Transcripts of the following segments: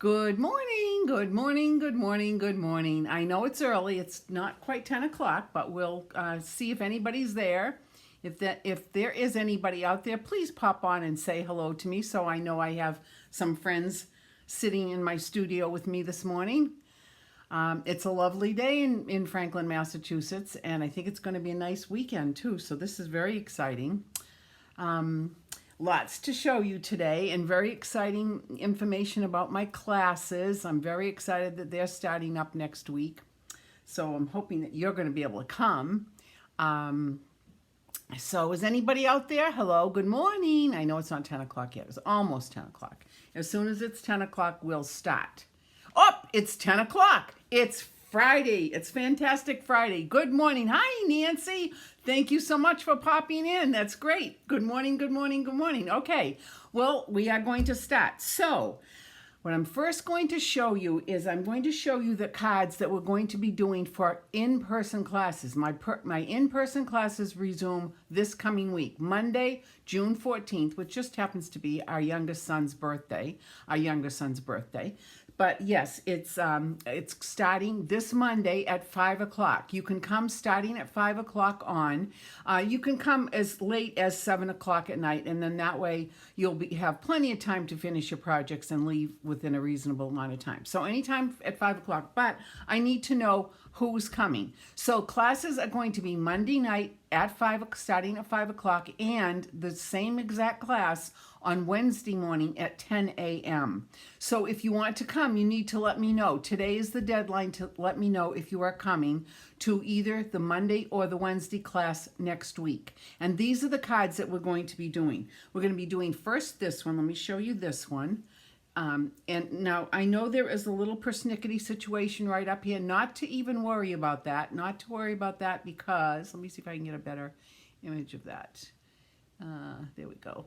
Good morning, good morning, good morning, good morning. I know it's early. It's not quite 10 o'clock, but we'll see if anybody's there. If there is anybody out there, please pop on and say hello to me so I know I have some friends sitting in my studio with me this morning. It's a lovely day in Franklin, Massachusetts, and I think it's going to be a nice weekend too, so this is very exciting. Um, Lots to show you today and very exciting information about my classes. I'm very excited that they're starting up next week. So I'm hoping that you're going to be able to come. Um, so is anybody out there? Hello, good morning. I know it's not 10 o'clock yet. It's almost 10 o'clock. As soon as it's 10 o'clock, we'll start. Oh, it's 10 o'clock. It's Friday. It's Fantastic Friday. Good morning. Hi, Nancy. Thank you so much for popping in. That's great. Good morning, good morning, good morning. Okay, well, we are going to start. So, what I'm first going to show you is I'm going to show you the cards that we're going to be doing for in-person classes. My in-person classes resume this coming week, Monday, June 14th, which just happens to be our youngest son's birthday, But yes, it's starting this Monday at 5 o'clock. You can come starting at 5 o'clock on. You can come as late as 7 o'clock at night, and then that way you'll have plenty of time to finish your projects and leave within a reasonable amount of time. So anytime at 5 o'clock, but I need to know who's coming. So classes are going to be Monday night at starting at 5 o'clock, and the same exact class on Wednesday morning at 10 a.m. So if you want to come, you need to let me know. Today is the deadline to let me know if you are coming to either the Monday or the Wednesday class next week. And these are the cards that we're going to be doing. We're going to be doing first this one. Let me show you this one. And now I know there is a little persnickety situation right up here. Not to even worry about that. Not to worry about that because, let me see if I can get a better image of that. There we go.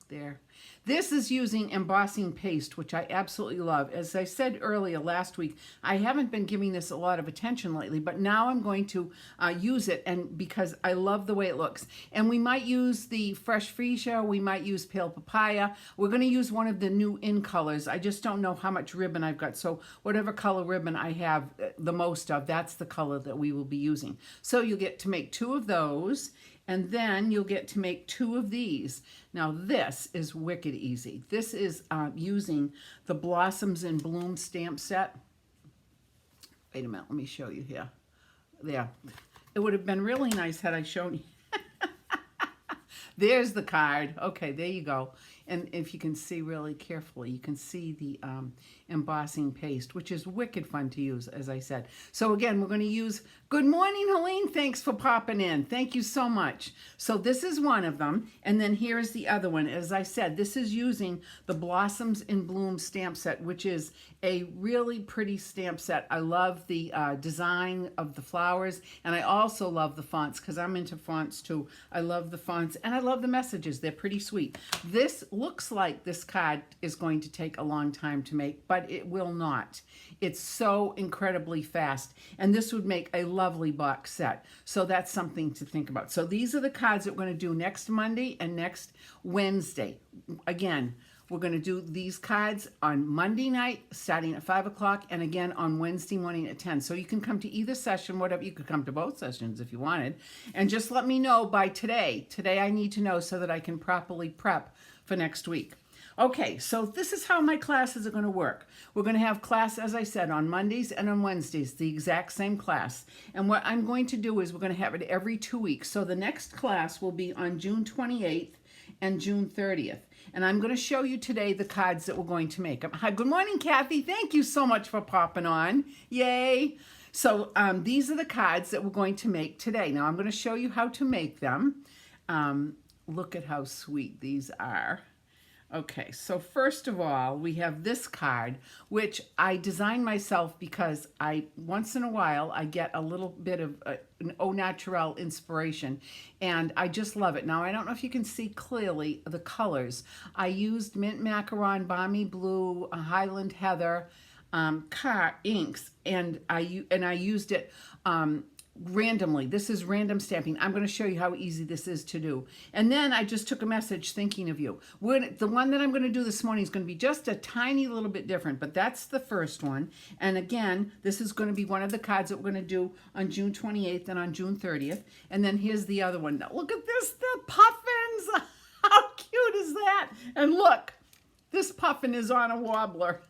There. This is using embossing paste, which I absolutely love. As I said earlier last week, I haven't been giving this a lot of attention lately, but now I'm going to use it, and because I love the way it looks. And we might use the fresh freesia, we might use pale papaya. We're going to use one of the new in colors. I just don't know how much ribbon I've got. So whatever color ribbon I have the most of, that's the color that we will be using. So you'll get to make 2 of those. And then you'll get to make 2 of these. Now this is wicked easy. This is using the Blossoms in Bloom stamp set. Wait a minute, let me show you here. There. It would have been really nice had I shown you. There's the card. Okay, there you go. And if you can see really carefully, you can see the embossing paste, which is wicked fun to use, as I said. So again, we're going to use, good morning, Helene. Thanks for popping in. Thank you so much. So this is one of them. And then here is the other one. As I said, this is using the Blossoms in Bloom stamp set, which is a really pretty stamp set. I love the design of the flowers. And I also love the fonts because I'm into fonts too. I love the fonts and I love the messages. They're pretty sweet. This looks like this card is going to take a long time to make, but it will not. It's so incredibly fast, and this would make a lovely box set. So that's something to think about. So these are the cards that we're going to do next Monday and next Wednesday. Again, we're going to do these cards on Monday night starting at 5 o'clock and again on Wednesday morning at 10. So you can come to either session, whatever. You could come to both sessions if you wanted. And just let me know by today. Today I need to know so that I can properly prep for next week. Okay, so this is how my classes are going to work. We're going to have class, as I said, on Mondays and on Wednesdays, the exact same class. And what I'm going to do is we're going to have it every 2 weeks. So the next class will be on June 28th and June 30th. And I'm going to show you today the cards that we're going to make. Hi, good morning, Kathy. Thank you so much for popping on. Yay. So these are the cards that we're going to make today. Now I'm going to show you how to make them. Look at how sweet these are. Okay, so first of all, we have this card, which I designed myself because once in a while, I get a little bit of an au naturel inspiration, and I just love it. Now, I don't know if you can see clearly the colors. I used Mint Macaron, Balmy Blue, Highland Heather, inks, and I used it randomly. This is random stamping. I'm going to show you how easy this is to do. And then I just took a message thinking of you. The one that I'm going to do this morning is going to be just a tiny little bit different, but that's the first one. And again, this is going to be one of the cards that we're going to do on June 28th and on June 30th. And then here's the other one. Now, look at this, the puffins. How cute is that? And look, this puffin is on a wobbler.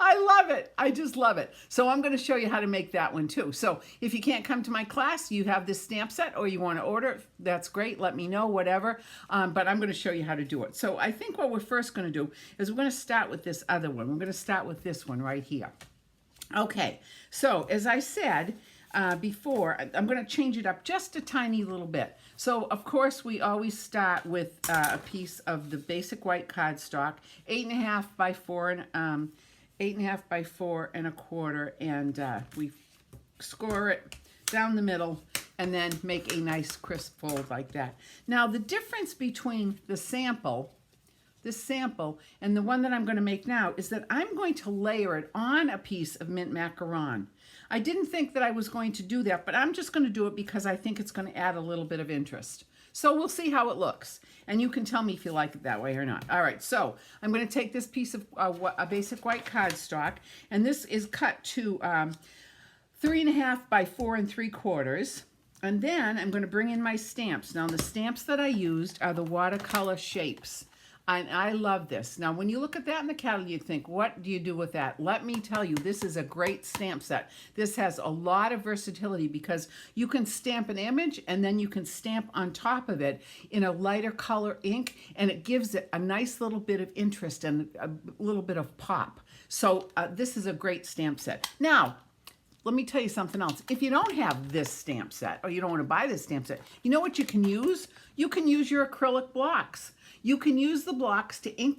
I love it. I just love it. So I'm going to show you how to make that one too. So if you can't come to my class, you have this stamp set or you want to order it, that's great. Let me know, whatever. But I'm going to show you how to do it. So I think what we're first going to do is we're going to start with this other one. We're going to start with this one right here. Okay, so as I said before, I'm going to change it up just a tiny little bit. So of course we always start with a piece of the basic white cardstock, 8.5 by 4 and 8.5 by 4 1/4, and we score it down the middle and then make a nice crisp fold like that. Now the difference between this sample, and the one that I'm going to make now is that I'm going to layer it on a piece of mint macaron. I didn't think that I was going to do that, but I'm just going to do it because I think it's going to add a little bit of interest. So we'll see how it looks, and you can tell me if you like it that way or not. All right, so I'm going to take this piece of a basic white cardstock, and this is cut to 3.5 by 4 3/4, and then I'm going to bring in my stamps. Now the stamps that I used are the watercolor shapes. And I love this. Now, when you look at that in the catalog, you think, what do you do with that? Let me tell you, this is a great stamp set. This has a lot of versatility because you can stamp an image and then you can stamp on top of it in a lighter color ink, and it gives it a nice little bit of interest and a little bit of pop. So this is a great stamp set. Now, let me tell you something else. If you don't have this stamp set or you don't want to buy this stamp set, you know what you can use? You can use your acrylic blocks. You can use the blocks to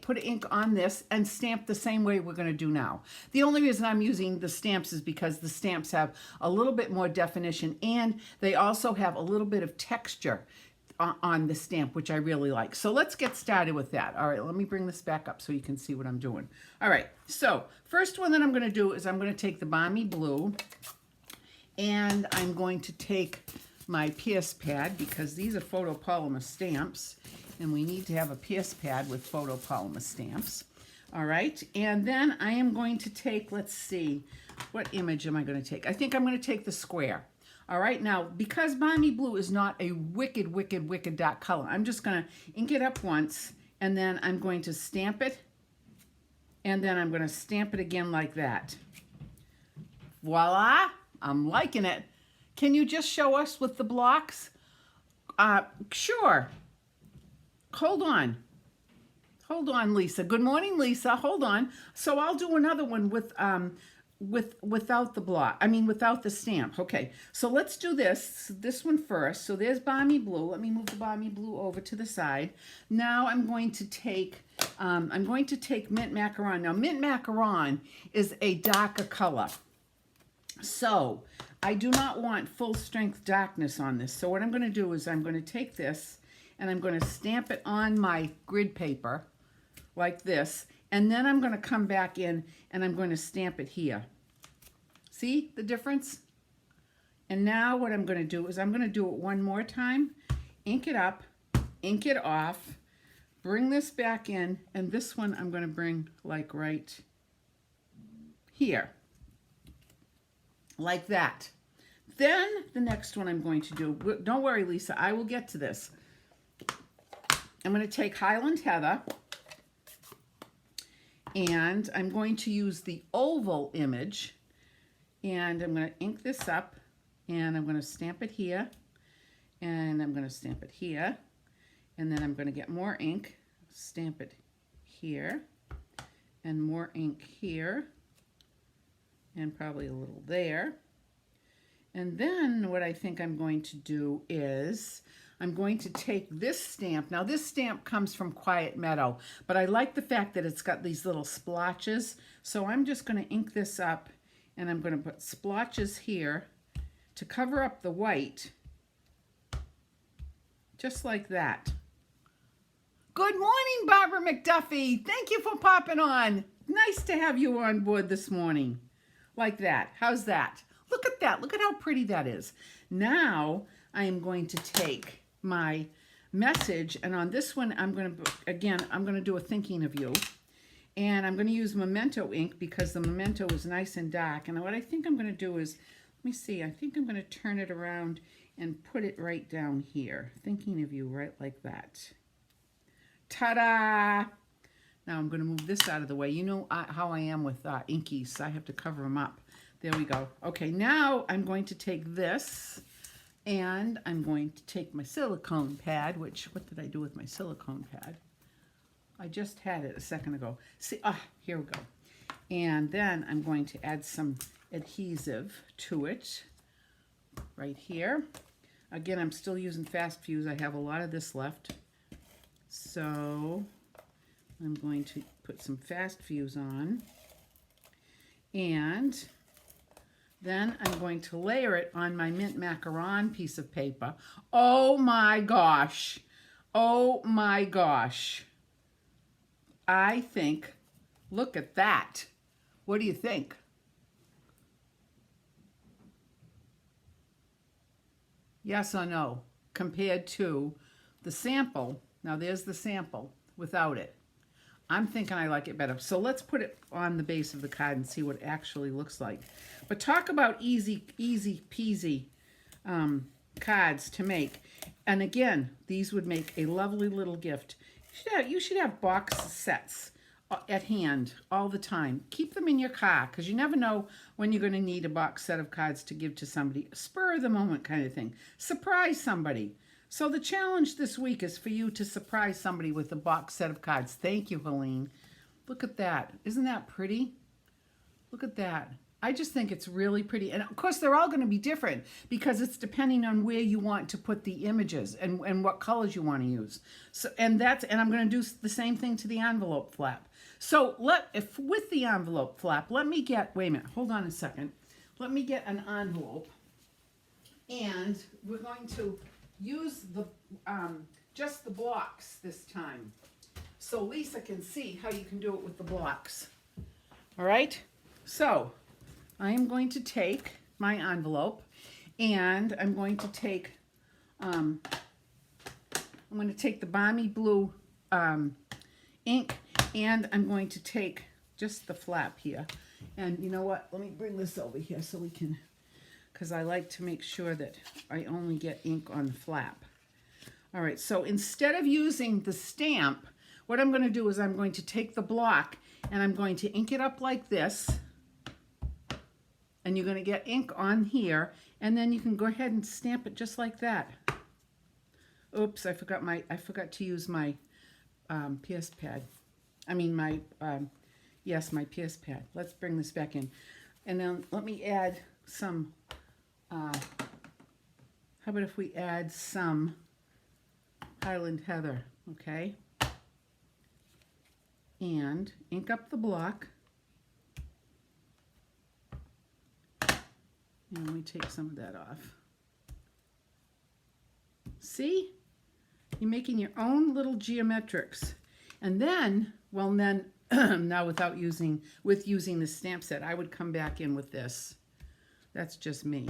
put ink on this and stamp the same way we're going to do now. The only reason I'm using the stamps is because the stamps have a little bit more definition, and they also have a little bit of texture on the stamp, which I really like. So let's get started with that. All right, let me bring this back up so you can see what I'm doing. All right, so first one that I'm going to do is I'm going to take the Balmy Blue, and I'm going to take my PS pad because these are photopolymer stamps, and we need to have a PS pad with photopolymer stamps. All right, and then I am going to take, let's see, what image am I going to take? I think I'm going to take the square. All right, now, because Balmy Blue is not a wicked, wicked, wicked dark color, I'm just going to ink it up once, and then I'm going to stamp it, and then I'm going to stamp it again like that. Voila, I'm liking it. Can you just show us with the blocks? Sure. Hold on. Hold on, Lisa. Good morning, Lisa. Hold on. So I'll do another one without the block. I mean, without the stamp. Okay. So let's do this one first. So there's Balmy Blue. Let me move the Balmy Blue over to the side. Now I'm going to take Mint Macaron. Now Mint Macaron is a darker color. So I do not want full strength darkness on this. So what I'm going to do is I'm going to take this and I'm going to stamp it on my grid paper like this. And then I'm going to come back in and I'm going to stamp it here. See the difference? And now what I'm going to do is I'm going to do it one more time. Ink it up, ink it off, bring this back in, and this one I'm going to bring like right here. Like that. Then the next one I'm going to do, don't worry, Lisa, I will get to this. I'm going to take Highland Heather, and I'm going to use the oval image, and I'm going to ink this up, and I'm going to stamp it here, and I'm going to stamp it here, and then I'm going to get more ink, stamp it here, and more ink here, and probably a little there. And then what I think I'm going to do is I'm going to take this stamp. Now this stamp comes from Quiet Meadow, but I like the fact that it's got these little splotches. So I'm just going to ink this up, and I'm going to put splotches here to cover up the white, just like that. Good morning, Barbara McDuffie. Thank you for popping on. Nice to have you on board this morning. like that. How's that? Look at that. Look at how pretty that is. Now I am going to take my message, and on this one I'm going to do a thinking of you. And I'm going to use Memento ink because the Memento is nice and dark. And what I think I'm going to do is, let me see, I think I'm going to turn it around and put it right down here. Thinking of you, right like that. Ta-da! Now I'm going to move this out of the way. You know how I am with inkies. I have to cover them up. There we go. Okay, now I'm going to take this and I'm going to take my silicone pad, which, what did I do with my silicone pad? I just had it a second ago. See, here we go. And then I'm going to add some adhesive to it right here. Again, I'm still using fast fuse. I have a lot of this left. So I'm going to put some fast fuse on. And then I'm going to layer it on my mint macaron piece of paper. Oh my gosh. Oh my gosh. I think, look at that. What do you think? Yes or no? Compared to the sample. Now there's the sample without it. I'm thinking I like it better. So let's put it on the base of the card and see what it actually looks like. But talk about easy peasy cards to make. And again, these would make a lovely little gift. You should have box sets at hand all the time. Keep them in your car because you never know when you're going to need a box set of cards to give to somebody. Spur of the moment kind of thing. Surprise somebody. So the challenge this week is for you to surprise somebody with a box set of cards. Thank you, Helene. Look at that. Isn't that pretty? Look at that. I just think it's really pretty. And of course, they're all going to be different because it's depending on where you want to put the images and what colors you want to use. So, and I'm going to do the same thing to the envelope flap. So with the envelope flap, let me get, wait a minute, hold on a second. Let me get an envelope and we're going to use the just the blocks this time. So Lisa can see how you can do it with the blocks. All right, so I am going to take my envelope and I'm going to take the Balmy Blue ink and I'm going to take just the flap here. And you know what? Let me bring this over here so we can, because I like to make sure that I only get ink on the flap. All right, so instead of using the stamp, what I'm going to do is I'm going to take the block and I'm going to ink it up like this. And you're going to get ink on here, and then you can go ahead and stamp it just like that. Oops, I forgot to use my PS pad. I mean my my PS pad. Let's bring this back in. And then let me add some how about if we add some Highland Heather, okay? And ink up the block. And let me take some of that off. See? You're making your own little geometrics. And then, now using the stamp set, I would come back in with this. That's just me.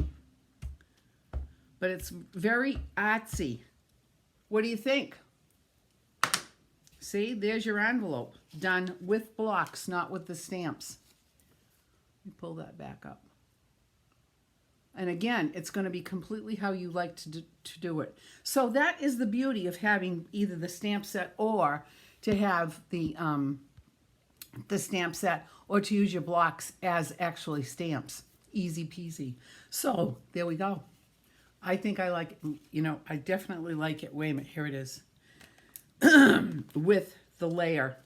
But it's very artsy. What do you think? See, there's your envelope. Done with blocks, not with the stamps. Let me pull that back up. And again, it's going to be completely how you like to do it. So that is the beauty of having either the stamp set or to have the stamp set or to use your blocks as actually stamps. Easy peasy. So there we go. I think I like it. I definitely like it. Wait a minute, here it is. With the layer.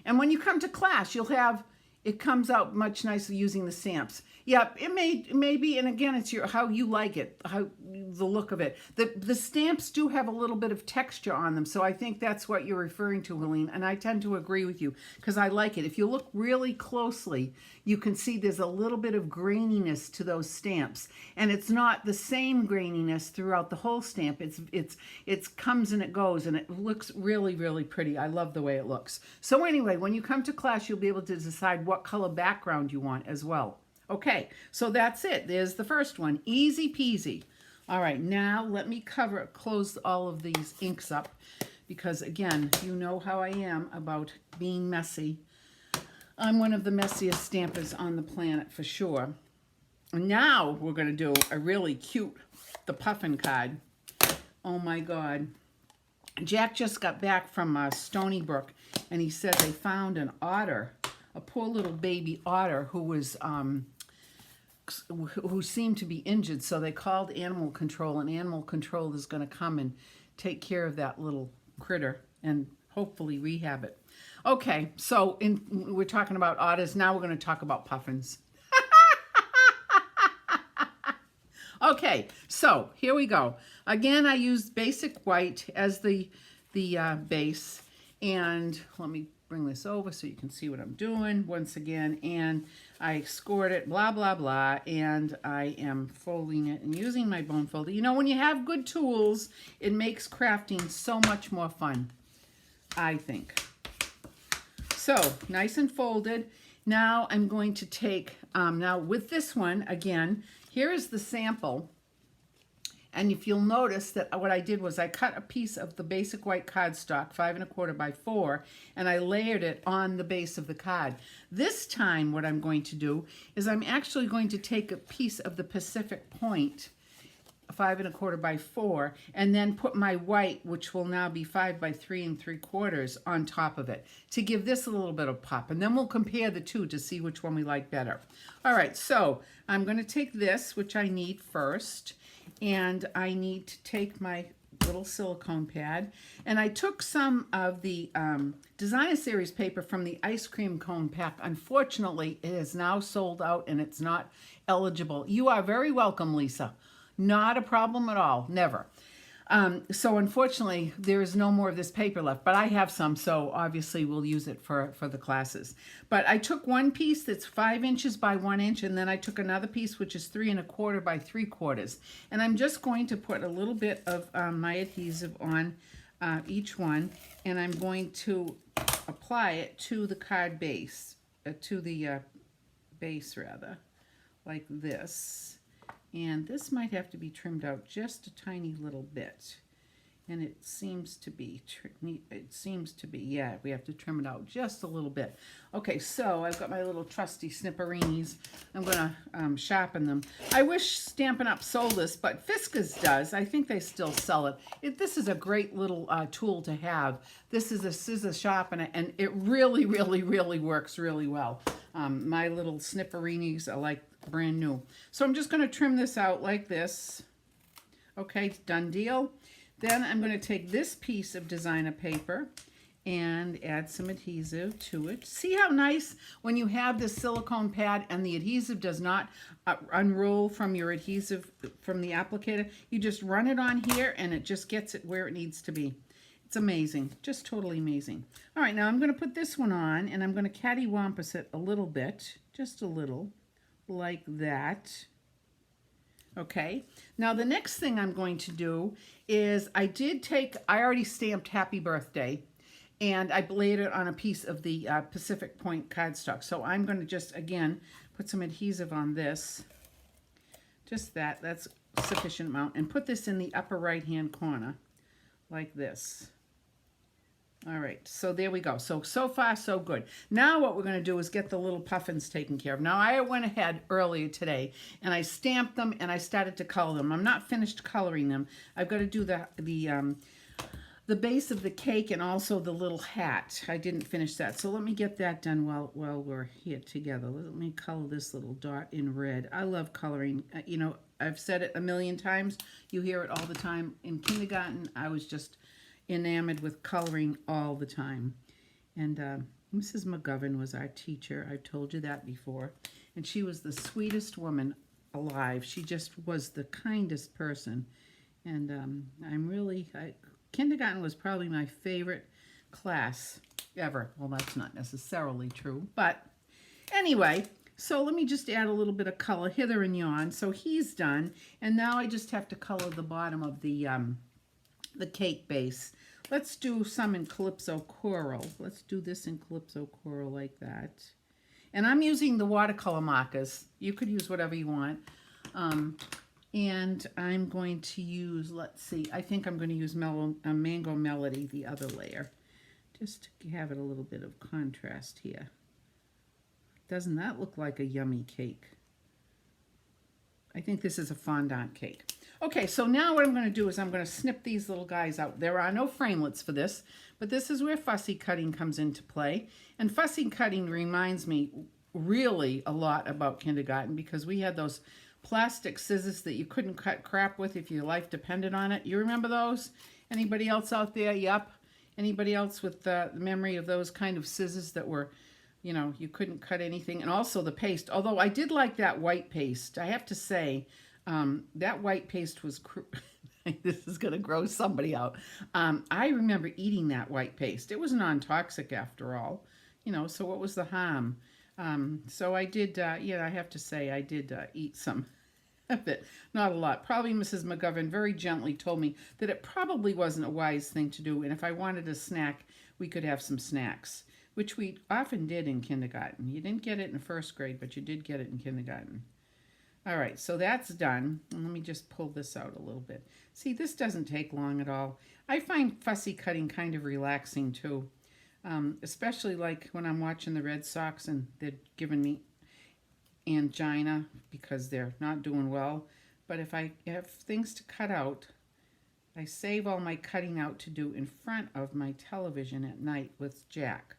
And when you come to class, it comes out much nicer using the stamps. Yep, it may be, and again, it's how you like it, the look of it. The stamps do have a little bit of texture on them, so I think that's what you're referring to, Helene, and I tend to agree with you because I like it. If you look really closely, you can see there's a little bit of graininess to those stamps, and it's not the same graininess throughout the whole stamp. It comes and it goes, and it looks really, really pretty. I love the way it looks. So anyway, when you come to class, you'll be able to decide what color background you want as well. Okay, so that's it. There's the first one. Easy peasy. All right, now let me close all of these inks up because, again, you know how I am about being messy. I'm one of the messiest stampers on the planet for sure. And now we're going to do a really cute, the puffin card. Oh my God. Jack just got back from Stony Brook, and he said they found an otter, a poor little baby otter who seemed to be injured. So they called animal control, and animal control is going to come and take care of that little critter and hopefully rehab it. Okay, so we're talking about otters. Now we're going to talk about puffins. Okay, so here we go. Again, I used basic white as the base, and let me bring this over so you can see what I'm doing once again. And I scored it, blah, blah, blah, and I am folding it and using my bone folder. You know, when you have good tools, it makes crafting so much more fun, I think. So, nice and folded. Now I'm going to take, now with this one, again, here is the sample, and if you'll notice that what I did was I cut a piece of the basic white cardstock, 5 1/4 by 4, and I layered it on the base of the card. This time what I'm going to do is I'm actually going to take a piece of the Pacific Point, 5 1/4 by 4, and then put my white, which will now be 5 by 3 3/4, on top of it to give this a little bit of pop. And then we'll compare the two to see which one we like better. All right, so I'm going to take this, which I need first, and I need to take my little silicone pad, and I took some of the Designer Series paper from the ice cream cone pack. Unfortunately, it is now sold out and it's not eligible. You are very welcome, Lisa. Not a problem at all, never. So unfortunately, there is no more of this paper left, but I have some, so obviously we'll use it for the classes. But I took one piece that's 5 inches by 1 inch, and then I took another piece which is 3 1/4 by 3/4. And I'm just going to put a little bit of my adhesive on each one, and I'm going to apply it to the card base, to the base rather, like this. And this might have to be trimmed out just a tiny little bit. And it seems to be, yeah, we have to trim it out just a little bit. Okay, so I've got my little trusty snipperinis. I'm going to sharpen them. I wish Stampin' Up! Sold this, but Fiskars does. I think they still sell it. This is a great little tool to have. This is a scissor sharpener, and it really, really, really works really well. My little snipperinis are like brand new. So I'm just going to trim this out like this. Okay, done deal. Then I'm going to take this piece of designer paper and add some adhesive to it. See how nice when you have this silicone pad and the adhesive does not unroll from your adhesive from the applicator. You just run it on here and it just gets it where it needs to be. It's amazing, just totally amazing. All right, now I'm going to put this one on, and I'm going to cattywampus it a little bit, just a little, like that. Okay, now the next thing I'm going to do is I already stamped Happy Birthday, and I laid it on a piece of the Pacific Point cardstock. So I'm going to just, again, put some adhesive on this, just that's sufficient amount, and put this in the upper right-hand corner, like this. All right, so there we go. So far, so good. Now what we're going to do is get the little puffins taken care of. Now, I went ahead earlier today, and I stamped them, and I started to color them. I'm not finished coloring them. I've got to do the base of the cake and also the little hat. I didn't finish that. So let me get that done while we're here together. Let me color this little dot in red. I love coloring. You know, I've said it a million times. You hear it all the time. In kindergarten, I was just enamored with coloring all the time. And Mrs. McGovern was our teacher. I've told you that before. And she was the sweetest woman alive. She just was the kindest person. And kindergarten was probably my favorite class ever. Well, that's not necessarily true. But anyway, so let me just add a little bit of color hither and yon. So he's done. And now I just have to color the bottom of the cake base. Let's do some in Calypso Coral. Let's do this in Calypso Coral like that. And I'm using the watercolor markers. You could use whatever you want. And I'm going to use, let's see, I think I'm going to use Mango Melody, the other layer, just to have it a little bit of contrast here. Doesn't that look like a yummy cake? I think this is a fondant cake. Okay, so now what I'm going to do is I'm going to snip these little guys out. There are no framelits for this, but this is where fussy cutting comes into play. And fussy cutting reminds me really a lot about kindergarten, because we had those plastic scissors that you couldn't cut crap with if your life depended on it. You remember those? Anybody else out there? Yep. Anybody else with the memory of those kind of scissors that were, you know, you couldn't cut anything? And also the paste. Although I did like that white paste. I have to say, that white paste was... This is going to gross somebody out. I remember eating that white paste. It was non-toxic after all. You know, so what was the harm? So I did, yeah, I have to say I did eat some of it. Not a lot. Probably Mrs. McGovern very gently told me that it probably wasn't a wise thing to do. And if I wanted a snack, we could have some snacks, which we often did in kindergarten. You didn't get it in first grade, but you did get it in kindergarten. All right, so that's done. And let me just pull this out a little bit. See, this doesn't take long at all. I find fussy cutting kind of relaxing too. Especially like when I'm watching the Red Sox and they're giving me angina because they're not doing well. But if I have things to cut out, I save all my cutting out to do in front of my television at night with Jack.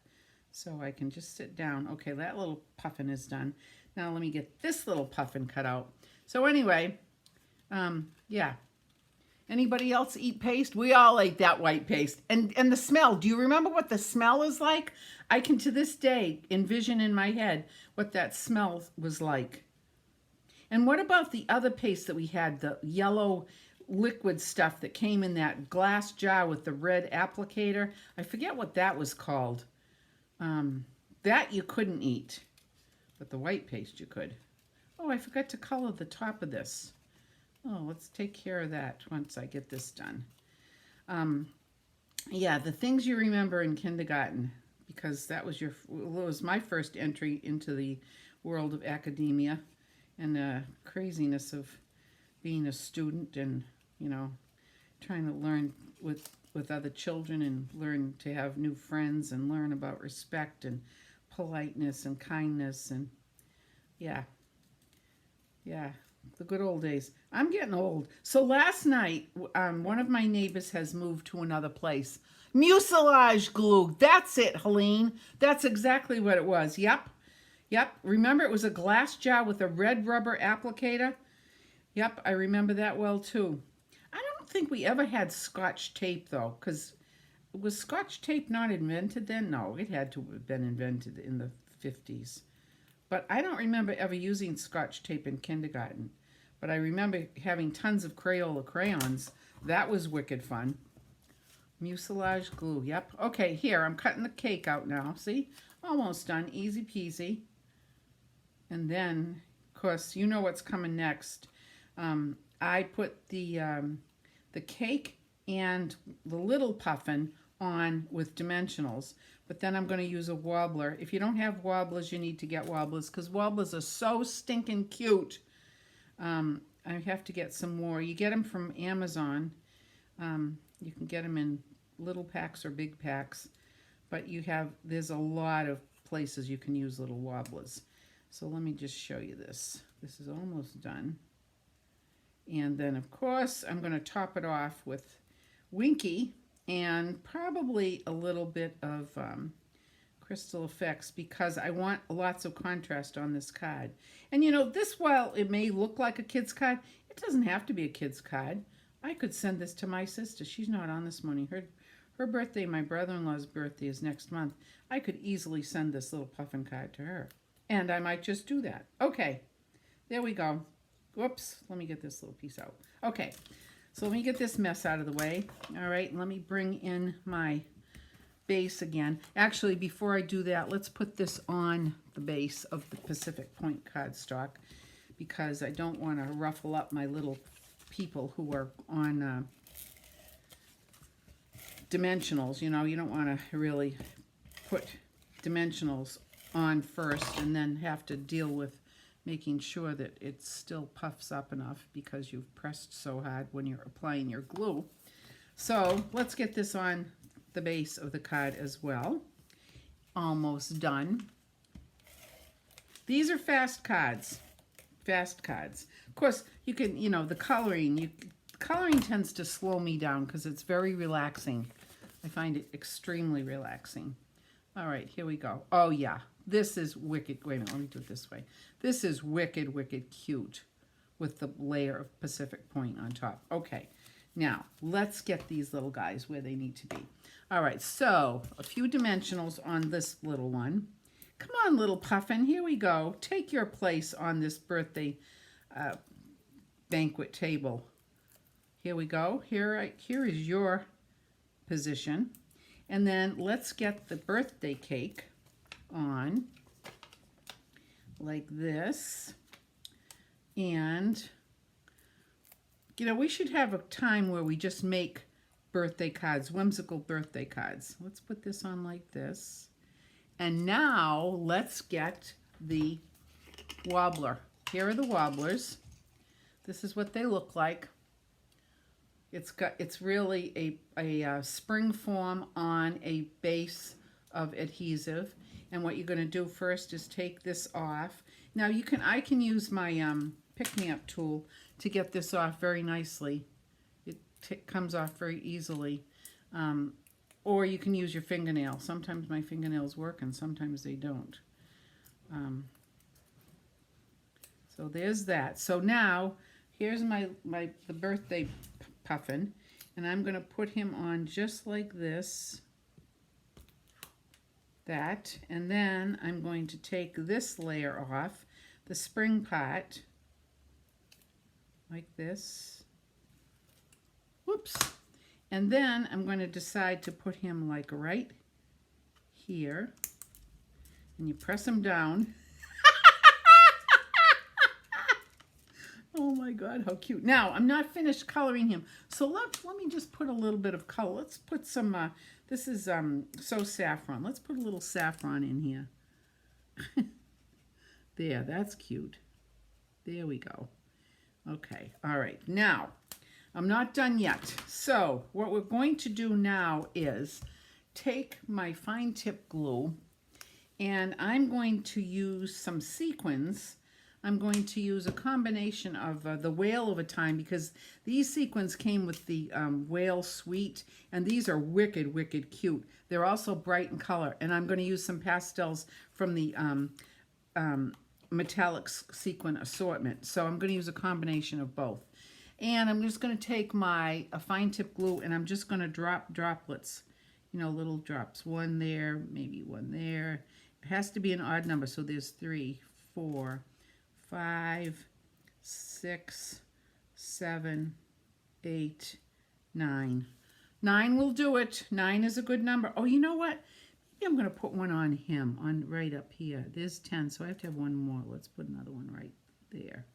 So I can just sit down. Okay, that little puffin is done. Now let me get this little puffin cut out. So anyway, yeah. Anybody else eat paste? We all ate that white paste. And the smell, do you remember what the smell is like? I can to this day envision in my head what that smell was like. And what about the other paste that we had, the yellow liquid stuff that came in that glass jar with the red applicator? I forget what that was called. That you couldn't eat, but the white paste you could. Oh, I forgot to color the top of this. Oh, let's take care of that once I get this done. Yeah, the things you remember in kindergarten, because that was was my first entry into the world of academia and the craziness of being a student and, you know, trying to learn with other children and learn to have new friends and learn about respect and politeness and kindness and, yeah. The good old days. I'm getting old. So last night, one of my neighbors has moved to another place. Mucilage glue. That's it, Helene. That's exactly what it was. Yep. Remember, it was a glass jar with a red rubber applicator? Yep, I remember that well, too. I don't think we ever had Scotch tape, though, because was Scotch tape not invented then? No, it had to have been invented in the 50s. But I don't remember ever using Scotch tape in kindergarten. But I remember having tons of Crayola crayons. That was wicked fun. Mucilage glue, yep. Okay, here, I'm cutting the cake out now. See? Almost done, easy peasy. And then, of course, you know what's coming next. I put the cake and the little puffin on with dimensionals. But then I'm going to use a wobbler. If you don't have wobblers, you need to get wobblers because wobblers are so stinking cute. I have to get some more. You get them from Amazon. You can get them in little packs or big packs. But there's a lot of places you can use little wobblers. So let me just show you this. This is almost done. And then, of course, I'm going to top it off with Winky and probably a little bit of Crystal Effects because I want lots of contrast on this card. And you know, this, while it may look like a kid's card, it doesn't have to be a kid's card. I could send this to my sister. She's not on this morning. Her birthday, my brother-in-law's birthday, is next month. I could easily send this little puffin card to her. And I might just do that. Okay, there we go. Whoops, let me get this little piece out. Okay, so let me get this mess out of the way. All right, let me bring in my base again. Actually, before I do that, let's put this on the base of the Pacific Point cardstock because I don't want to ruffle up my little people who are on dimensionals. You know, you don't want to really put dimensionals on first and then have to deal with making sure that it still puffs up enough because you've pressed so hard when you're applying your glue. So let's get this on the base of the card as well. Almost done. These are fast cards. Fast cards. Of course, you can, you know, the coloring tends to slow me down because it's very relaxing. I find it extremely relaxing. All right, here we go. Oh, yeah. This is wicked. Wait a minute, let me do it this way. This is wicked, wicked cute with the layer of Pacific Point on top. Okay, now let's get these little guys where they need to be. All right, so a few dimensionals on this little one. Come on, little Puffin, here we go. Take your place on this birthday banquet table. Here we go. Here is your position. And then let's get the birthday cake on like this. And, you know, we should have a time where we just make birthday cards, whimsical birthday cards. Let's put this on like this. And now let's get the wobbler. Here are the wobblers. This is what they look like. It's really a spring form on a base of adhesive. And what you're going to do first is take this off. Now I can use my pick-me-up tool to get this off very nicely. It comes off very easily. Or you can use your fingernail. Sometimes my fingernails work and sometimes they don't. So there's that. So now here's the birthday Puffin, and I'm going to put him on just like this. That, and then I'm going to take this layer off, the spring part, like this. Whoops. And then I'm going to decide to put him like right here, and you press him down. Oh my God, how cute. Now, I'm not finished coloring him, so let me just put a little bit of color. Let's put some, this is So Saffron. Let's put a little saffron in here. There, that's cute. There we go. Okay, all right. Now, I'm not done yet. So, what we're going to do now is take my fine tip glue, and I'm going to use some sequins. I'm going to use a combination of the Whale of a Time, because these sequins came with the Whale Suite, and these are wicked, wicked cute. They're also bright in color, and I'm going to use some pastels from the metallic sequin assortment. So I'm going to use a combination of both. And I'm just going to take my fine tip glue, and I'm just going to drop droplets, you know, little drops. One there, maybe one there. It has to be an odd number, so there's 3, 4, 5, 6, 7, 8, 9. 9 will do it. 9 is a good number. Oh, you know what? Maybe I'm going to put one on him, on right up here. There's 10, so I have to have one more. Let's put another one right there.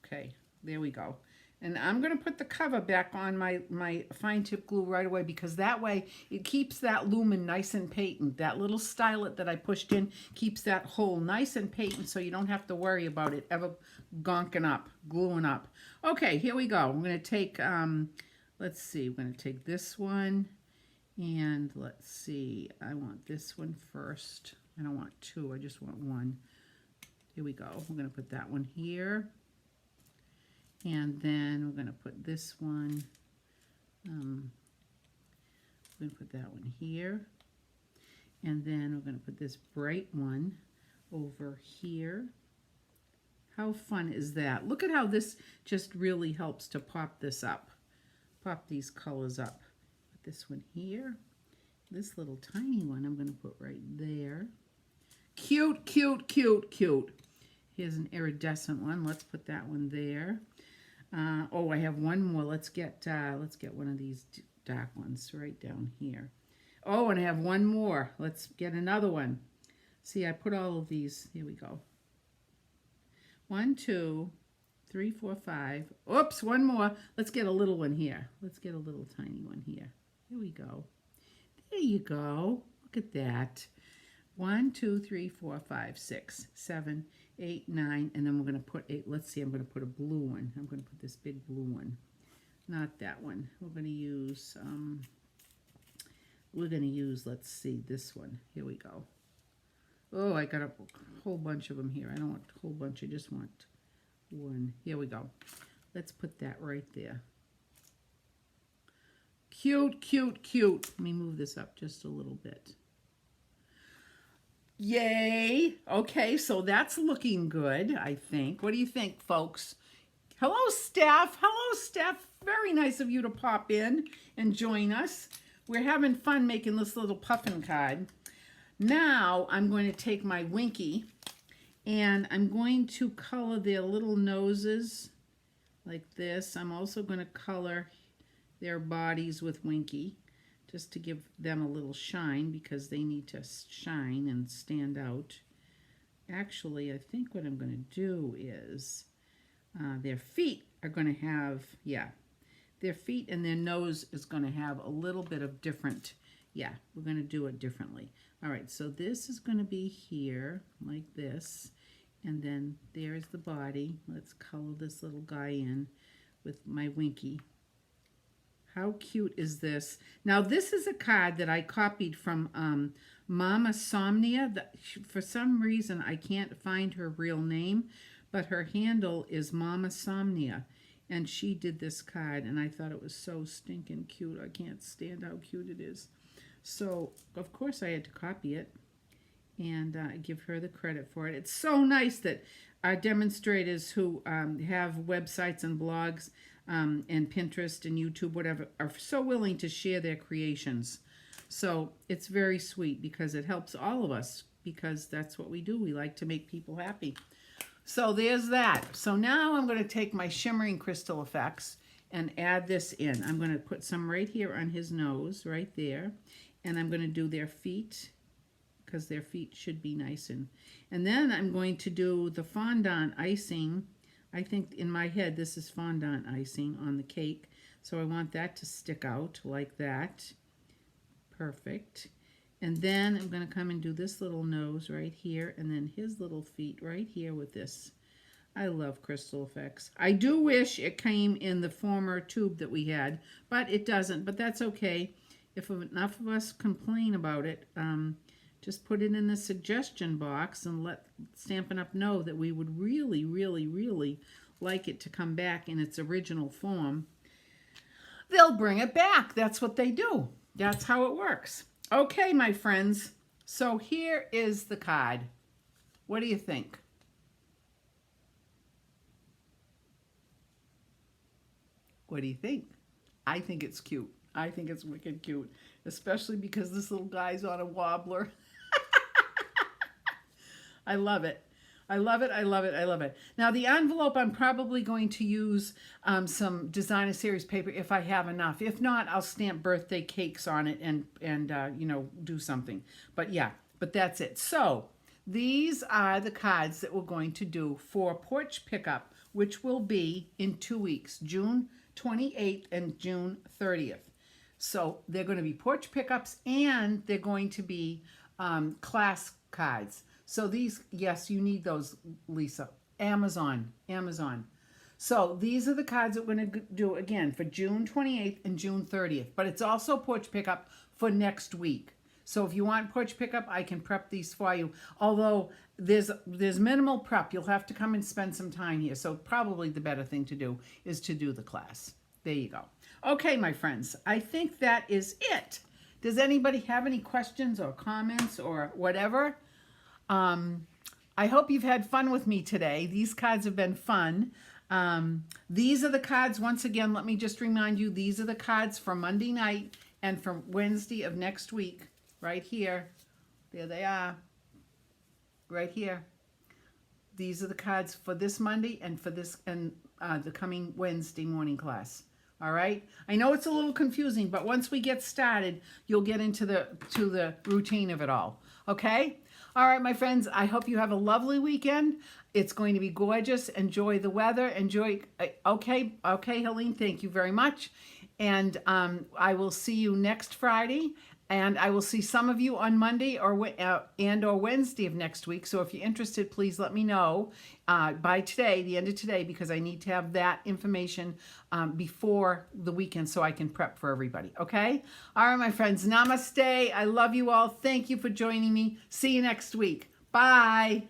Okay, there we go. And I'm going to put the cover back on my fine tip glue right away, because that way it keeps that lumen nice and patent. That little stylet that I pushed in keeps that hole nice and patent, so you don't have to worry about it ever gonking up, gluing up. Okay, here we go. I'm going to take, let's see, I'm going to take this one, and let's see, I want this one first. I don't want 2, I just want 1. Here we go. We're going to put that one here. And then we're going to put this one, we're going to put that one here. And then we're going to put this bright one over here. How fun is that? Look at how this just really helps to pop this up. Pop these colors up. Put this one here. This little tiny one I'm going to put right there. Cute, cute, cute, cute. Here's an iridescent one. Let's put that one there. Oh, I have one more. Let's get one of these dark ones right down here. Oh, and I have one more. Let's get another one. See, I put all of these. Here we go. 1, 2, 3, 4, 5. Oops, one more. Let's get a little one here. Let's get a little tiny one here. Here we go. There you go. Look at that. 1, 2, 3, 4, 5, 6, 7, 8, 9, and then we're going to put a, let's see, I'm going to put a blue one. I'm going to put this big blue one. Not that one. We're going to use, let's see, this one. Here we go. Oh, I got a whole bunch of them here. I don't want a whole bunch. I just want one. Here we go. Let's put that right there. Cute, cute, cute. Let me move this up just a little bit. Yay. Okay, so that's looking good, I think. What do you think, folks? Hello, Steph. Hello, Steph. Very nice of you to pop in and join us. We're having fun making this little puffin card. Now I'm going to take my Winky and I'm going to color their little noses like this. I'm also going to color their bodies with Winky just to give them a little shine because they need to shine and stand out. Actually, I think what I'm going to do is their feet are going to have, their feet and their nose is going to have a little bit of different, we're going to do it differently. All right, so this is going to be here like this, and then there's the body. Let's color this little guy in with my Winky. How cute is this? Now, this is a card that I copied from Mama Somnia. For some reason, I can't find her real name, but her handle is Mama Somnia, and she did this card, and I thought it was so stinking cute. I can't stand how cute it is. So, of course, I had to copy it and give her the credit for it. It's so nice that our demonstrators who have websites and blogs and Pinterest and YouTube, whatever, are so willing to share their creations. So it's very sweet because it helps all of us because that's what we do. We like to make people happy. So there's that. So now I'm going to take my Shimmering Crystal Effects and add this in. I'm going to put some right here on his nose, right there. And I'm going to do their feet because their feet should be nice. And then I'm going to do the fondant icing. I think in my head this is fondant icing on the cake. So I want that to stick out like that. Perfect. And then I'm going to come and do this little nose right here and then his little feet right here with this. I love Crystal Effects. I do wish it came in the former tube that we had, but it doesn't. But that's okay. If enough of us complain about it, just put it in the suggestion box and let Stampin' Up! Know that we would really, really, really like it to come back in its original form. They'll bring it back. That's what they do. That's how it works. Okay, my friends. So here is the card. What do you think? What do you think? I think it's cute. I think it's wicked cute, especially because this little guy's on a wobbler. I love it. I love it. I love it. I love it. Now the envelope, I'm probably going to use some Designer Series paper if I have enough. If not, I'll stamp birthday cakes on it and you know, do something. But yeah, but that's it. So these are the cards that we're going to do for Porch Pickup, which will be in 2 weeks, June 28th and June 30th. So they're going to be porch pickups and they're going to be class cards. So these, yes, you need those, Lisa. Amazon. So these are the cards that we're going to do again for June 28th and June 30th. But it's also porch pickup for next week. So if you want porch pickup, I can prep these for you. Although there's minimal prep. You'll have to come and spend some time here. So probably the better thing to do is to do the class. There you go. Okay, my friends, I think that is it. Does anybody have any questions or comments or whatever? I hope you've had fun with me today. These cards have been fun. These are the cards, once again, let me just remind you, these are the cards for Monday night and for Wednesday of next week, right here. There they are, right here. These are the cards for this Monday and for this and the coming Wednesday morning class. All right. I know it's a little confusing, but once we get started, you'll get into the routine of it all. Okay. All right, my friends. I hope you have a lovely weekend. It's going to be gorgeous. Enjoy the weather. Enjoy. Okay, Helene. Thank you very much. And I will see you next Friday And I will see some of you on Monday or Wednesday of next week. So if you're interested, please let me know by today, the end of today, because I need to have that information before the weekend so I can prep for everybody. Okay? All right, my friends. Namaste. I love you all. Thank you for joining me. See you next week. Bye.